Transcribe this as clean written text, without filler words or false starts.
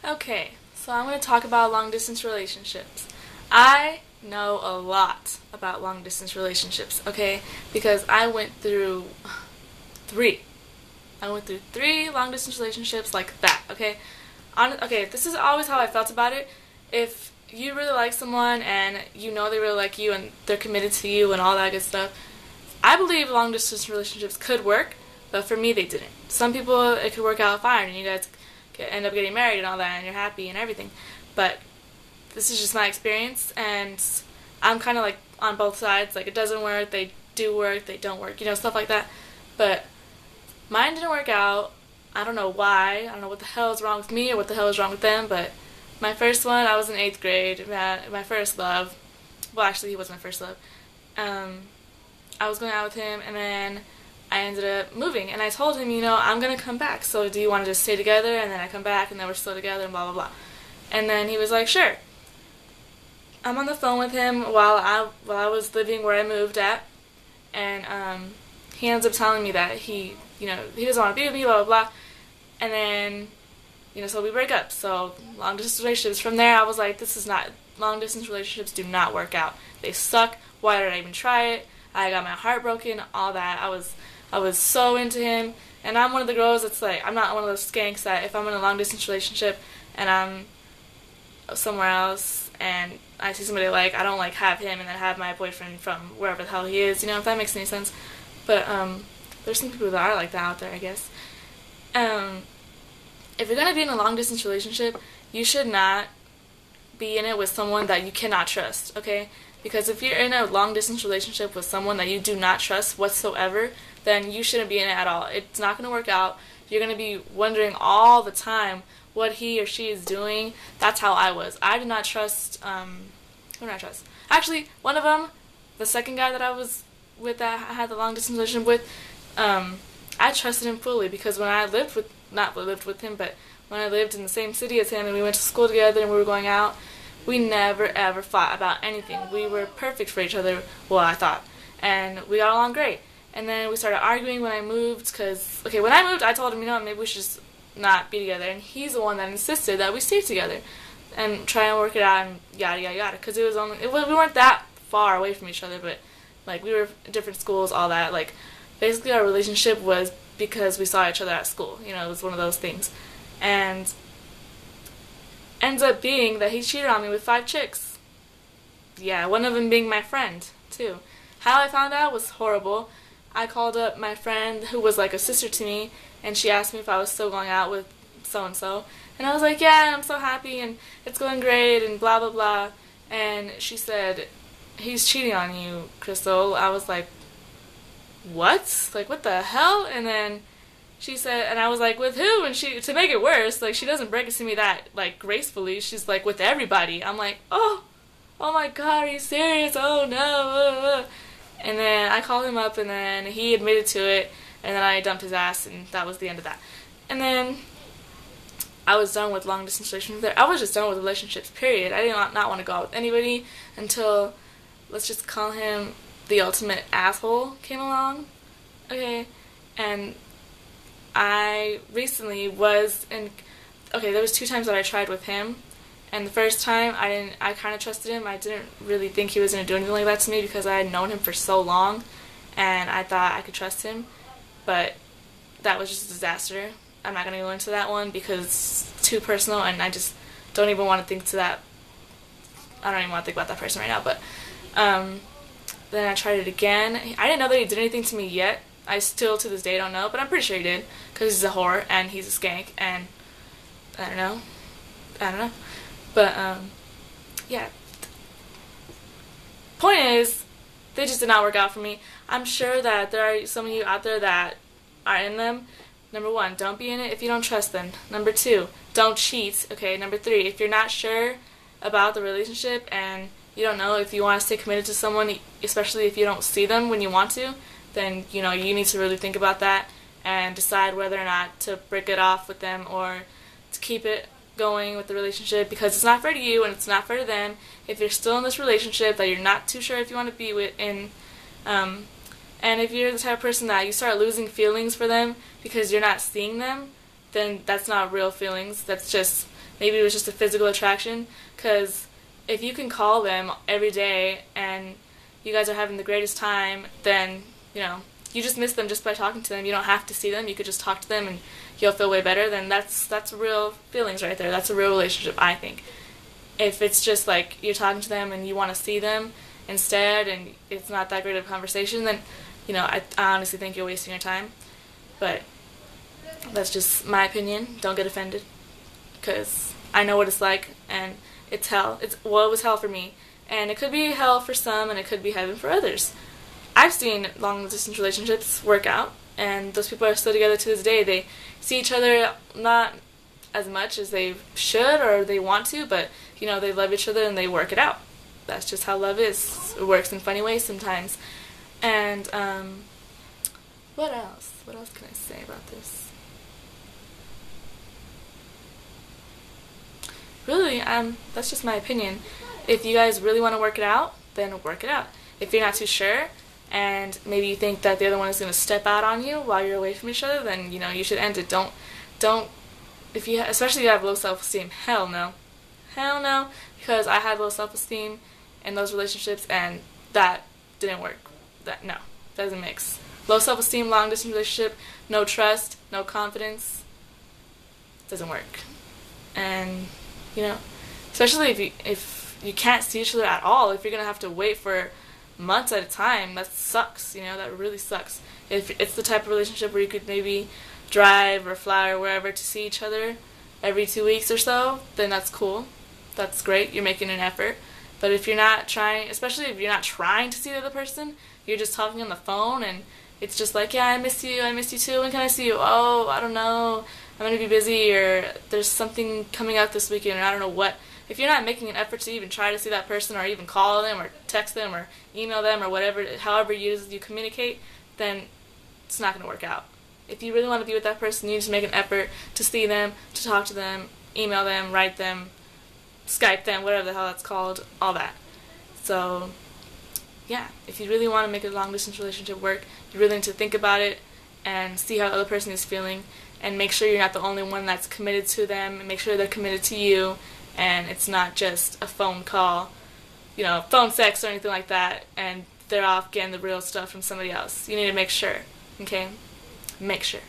Okay, so I'm going to talk about long distance relationships. I know a lot about long distance relationships, okay? Because I went through three. I went through three long distance relationships like that, okay? Okay, this is always how I felt about it. If you really like someone and you know they really like you and they're committed to you and all that good stuff, I believe long distance relationships could work, but for me they didn't. Some people it could work out fine and you guys end up getting married and all that and you're happy and everything. But this is just my experience and I'm kind of like on both sides. Like it doesn't work, they do work, they don't work, stuff like that. But mine didn't work out. I don't know why. I don't know what the hell is wrong with me or what the hell is wrong with them, but my first one, I was in 8th grade, my first love. Well, actually, he was my first love. I was going out with him, and then I ended up moving, and I told him, I'm going to come back, so do you want to just stay together, and then I come back, and then we're still together, and blah, blah, blah. And then he was like, sure. I'm on the phone with him while I was living where I moved at, and he ends up telling me that he doesn't want to be with me, blah, blah, blah. And then, so we break up. So long distance relationships. From there, I was like, long distance relationships do not work out. They suck. Why did I even try it? I got my heart broken, all that. I was so into him. And I'm one of the girls that's like, I'm not one of those skanks that if I'm in a long distance relationship and I'm somewhere else and I see somebody I don't have him and then have my boyfriend from wherever the hell he is, if that makes any sense. But there's some people that are like that out there, I guess. If you're going to be in a long distance relationship, you should not be in it with someone that you cannot trust, okay? Because if you're in a long distance relationship with someone that you do not trust whatsoever, then you shouldn't be in it at all. It's not going to work out. You're going to be wondering all the time what he or she is doing. That's how I was. I did not trust, who did I trust? Actually, one of them, the second guy that I was with that I had the long distance relationship with, I trusted him fully because when I not lived with him, but when I lived in the same city as him and we went to school together and we were going out, we never ever fought about anything. We were perfect for each other, well, I thought, and we got along great. And then we started arguing when I moved because, when I moved, I told him, maybe we should just not be together, and he's the one that insisted that we stay together and try and work it out and yada yada yada, because we weren't that far away from each other, but we were in different schools, all that. Basically our relationship was because we saw each other at school. It was one of those things. And ends up being that he cheated on me with 5 chicks. Yeah, one of them being my friend, too. How I found out was horrible. I called up my friend who was like a sister to me, and she asked me if I was still going out with so-and-so. And I was like, yeah, I'm so happy, and it's going great, and blah, blah, blah. And she said, he's cheating on you, Crystal. I was like, what? What the hell? And then she said, and I was like, with who? And she, to make it worse, she doesn't break it to me that, gracefully. She's like, with everybody. I'm like, oh my God, are you serious? Oh no. And then I called him up, and then he admitted to it, and then I dumped his ass, and that was the end of that. And then I was done with long distance relationships. I was just done with relationships, period. I did not want to go out with anybody until, let's just call him the ultimate asshole came along, okay? And I recently was in, there was 2 times that I tried with him, and the first time I kind of trusted him. I didn't really think he was going to do anything like that to me because I had known him for so long, and I thought I could trust him, but that was just a disaster. I'm not going to go into that one because it's too personal, and I just don't even want to think to that. I don't even want to think about that person right now, but, then I tried it again. I didn't know that he did anything to me yet. I still, to this day, don't know, but I'm pretty sure he did, because he's a whore, and he's a skank, and I don't know. But, yeah. Point is, they just did not work out for me. I'm sure that there are some of you out there that are in them. Number 1, don't be in it if you don't trust them. Number 2, don't cheat. Okay, number 3, if you're not sure about the relationship and you don't know if you want to stay committed to someone, especially if you don't see them when you want to, then, you need to really think about that and decide whether or not to break it off with them or to keep it going with the relationship, because it's not fair to you and it's not fair to them if you're still in this relationship that you're not too sure if you want to be in. And if you're the type of person that you start losing feelings for them because you're not seeing them, then that's not real feelings. That's just maybe it was just a physical attraction, because if you can call them every day and you guys are having the greatest time, then, you just miss them just by talking to them. You don't have to see them. You could just talk to them and you'll feel way better. Then that's real feelings right there. That's a real relationship, I think. If it's just like you're talking to them and you want to see them instead and it's not that great of a conversation, then, I honestly think you're wasting your time. But that's just my opinion. Don't get offended, because I know what it's like, and it's hell. It was hell for me, and it could be hell for some, and it could be heaven for others. I've seen long-distance relationships work out, and those people are still together to this day. They see each other not as much as they should or they want to, but, they love each other and they work it out. That's just how love is. It works in funny ways sometimes. And, what else? What else can I say about this? Really, that's just my opinion. If you guys really want to work it out, then work it out. If you're not too sure, and maybe you think that the other one is going to step out on you while you're away from each other, then, you should end it. Don't, especially if you have low self-esteem, hell no. Hell no, because I had low self-esteem in those relationships, and that didn't work. No, doesn't mix. Low self-esteem, long-distance relationship, no trust, no confidence, doesn't work. And, especially if you can't see each other at all, if you're going to have to wait for months at a time, that sucks, that really sucks. If it's the type of relationship where you could maybe drive or fly or wherever to see each other every 2 weeks or so, then that's cool. That's great. You're making an effort. But if you're not trying, especially if you're not trying to see the other person, you're just talking on the phone and it's just like, yeah, I miss you too, when can I see you? Oh, I don't know, I'm going to be busy, or there's something coming up this weekend, or I don't know what. If you're not making an effort to even try to see that person, or even call them, or text them, or email them, or whatever, however you communicate, then it's not going to work out. If you really want to be with that person, you need to make an effort to see them, to talk to them, email them, write them, Skype them, whatever the hell that's called, all that. So, yeah, if you really want to make a long-distance relationship work, you really need to think about it and see how the other person is feeling, and make sure you're not the only one that's committed to them, and make sure they're committed to you, and it's not just a phone call, phone sex or anything like that, and they're off getting the real stuff from somebody else. You need to make sure, okay? Make sure.